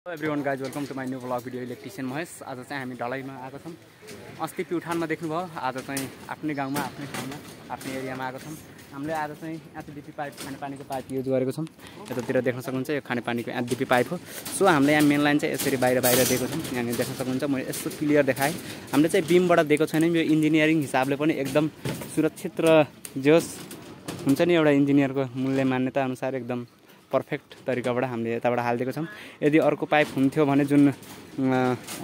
Hello everyone guys welcome to my new blog video electrician Mahesh. आज चाहिँ हामी ढलाइमा आएको छौँ। अस्ति प्युठानमा देख्नुभयो, आज चाहिँ आफ्नै गाउँमा आफ्नै ठाउँमा आफ्नै एरियामा आएको छौँ। हामीले आज चाहिँ एचडिपी पाइप खानेपानीको पाइप युज गरेको छौँ। यतातिर देख्न सक्नुहुन्छ यो खानेपानीको एचडिपी पाइप हो। सो हामीले यहाँ मेन लाइन चाहिँ यसरी बाहिर दिएको छौँ। यहाँनिर देख्न सक्नुहुन्छ मैले यस्तो क्लियर देखाएँ। हामीले चाहिँ बिमबाट दिएको छैन, यो इन्जिनियरिङ हिसाबले पनि एकदम सुरक्षित र जोस हुन्छ नि एउटा इन्जिनियरको मूल्य मान्यता अनुसार एकदम पर्फेक्ट तरिकाबाट हामीले यताबाट हालिदिएको छौँ। यदि अर्को पाइप हुन्थ्यो भने जुन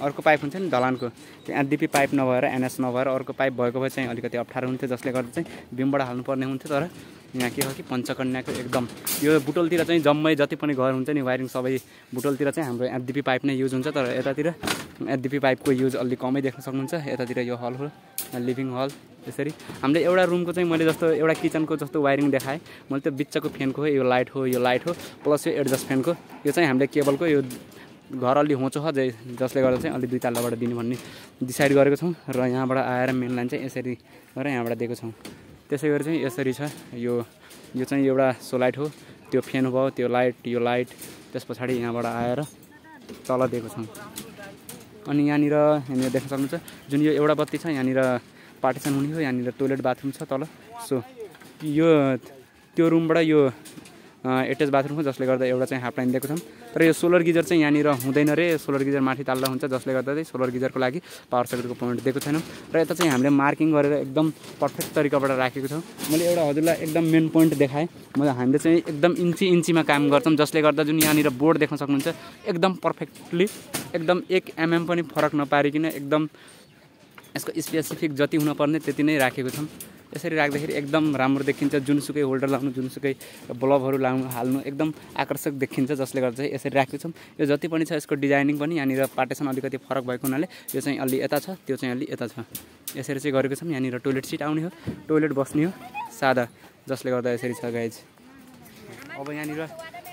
अर्को पाइप हुन्छ नि ढलानको, त्यो एचडिपी पाइप नभएर एनएस नभएर अर्को पाइप भएको भए चाहिँ अलिकति अप्ठ्यारो हुन्थ्यो, जसले गर्दा चाहिँ बिमबाट हाल्नुपर्ने हुन्थ्यो। तर यहाँ के हो कि पञ्चकन्याको एकदम यो बुटोलतिर चाहिँ जम्मै जति पनि घर हुन्छ नि वायरिङ सबै बुटोलतिर चाहिँ हाम्रो एचडिपी पाइप नै युज हुन्छ। तर यतातिर एचडिपी पाइपको युज अलिक कमै देख्न सक्नुहुन्छ। यतातिर यो हल हो, लिभिङ हल। यसरी हामीले एउटा रुमको चाहिँ मैले जस्तो एउटा किचनको जस्तो वायरिङ देखाएँ। मैले त्यो बिचको फ्यानको हो, यो लाइट हो प्लस यो एडजस्ट फ्यानको। यो चाहिँ हामीले केबलको यो घर अलि होचो छ जसले गर्दा चाहिँ अलि 2 तल्लाबाट दिने भन्ने डिसाइड गरेको छौँ। र यहाँबाट आएर मेन लाइन चाहिँ यसरी गरेर यहाँबाट दिएको छौँ। त्यसै गरी चाहिँ यसरी छ। यो चाहिँ एउटा सोलाइट हो, त्यो फ्यान भयो, त्यो यो लाइट त्यस पछाडि यहाँबाट आएर तल दिएको छौँ। अनि यहाँनिर देख्न सक्नुहुन्छ जुन यो एउटा बत्ती छ, यहाँनिर पार्टिसन हुने हो। यहाँनिर टोइलेट बाथरुम छ तल। सो यो त्यो रुमबाट यो एटेच बाथरुम हो, जसले गर्दा एउटा चाहिँ हाफ लाइन दिएको छौँ। तर यो सोलर गिजर चाहिँ यहाँनिर हुँदैन रे, सोलर गिजर माथि तल्ला हुन्छ, जसले गर्दा चाहिँ सोलर गिजरको लागि पावर सकेटको पोइन्ट दिएको छैनौँ। र यता चाहिँ हामीले मार्किङ गरेर एकदम पर्फेक्ट तरिकाबाट राखेको छौँ। मैले एउटा हजुरलाई एकदम मेन पोइन्ट देखाएँ। हामीले चाहिँ एकदम इन्चीमा काम गर्छौँ, जसले गर्दा जुन यहाँनिर बोर्ड देख्न सक्नुहुन्छ एकदम पर्फेक्टली एकदम 1 mm पनि फरक नपारिकन एकदम यसको स्पेसिफिक जति हुनुपर्ने त्यति नै राखेको छौँ। यसरी राख्दाखेरि एकदम राम्रो देखिन्छ। जुनसुकै होल्डर लाउनु, जुनसुकै बल्बहरू हाल्नु एकदम आकर्षक देखिन्छ, जसले गर्दा चाहिँ यसरी राखेको छौँ। यो जति पनि छ यसको डिजाइनिङ पनि यहाँनिर पार्टिसन अलिकति फरक भएको हुनाले यो चाहिँ अलि यता छ, त्यो चाहिँ अलि यता छ। यसरी चाहिँ गरेको छौँ। यहाँनिर टोइलेट सिट आउने हो, टोइलेट बस्ने हो सादा, जसले गर्दा यसरी छ गाइज। अब यहाँनिर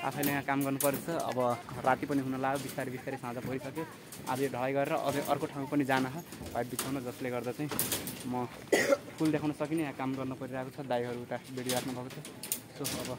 आफैले यहाँ काम गर्नुपर्छ। अब राति पनि हुन लाग्यो, बिस्तारै साँझ परिसक्यो। आज यो ढलाइ गरेर अझै अर्को ठाउँ पनि जान हो पाइप बिछाउन, जसले गर्दा चाहिँ म फुल देखाउन सकिनँ। यहाँ काम गर्न परिरहेको छ, दाइहरू उता भिडियो राख्नु भएको छ। सो अब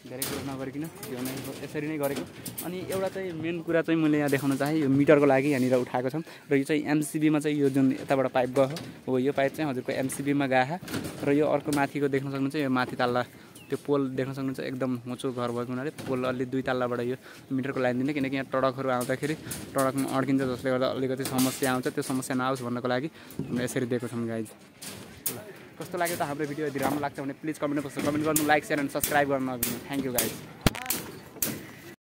धेरै कुरो नगरिकन यो नै यसरी नै गरेको। अनि एउटा चाहिँ मेन कुरा चाहिँ मैले यहाँ देखाउन चाहेँ, यो मिटरको लागि यहाँनिर उठाएको छौँ। र यो चाहिँ एमसिबीमा चाहिँ यो जुन यताबाट पाइप गयो हो, यो पाइप चाहिँ हजुरको एमसिबीमा गयो। र यो अर्को माथिको देख्न सक्नुहुन्छ, यो माथि तल्ला त्यो पोल देख्न सक्नुहुन्छ, एकदम होचो घर भएको हुनाले पोल अलि 2 तल्लाबाट यो मिटरको लाइन दिने, किनकि यहाँ टडकहरू आउँदाखेरि टडकमा अड्किन्छ, जसले गर्दा अलिकति समस्या आउँछ। त्यो समस्या नआओस् भन्नको लागि हामीले यसरी दिएको छौँ गाइज। कस्तो लाग्यो त हाम्रो भिडियो? यदि राम्रो लाग्छ भने प्लिज कमेन्ट गर्नु, लाइक, सेयर एन्ड सब्सक्राइब गर्न नबिर्सनु। Thank you guys.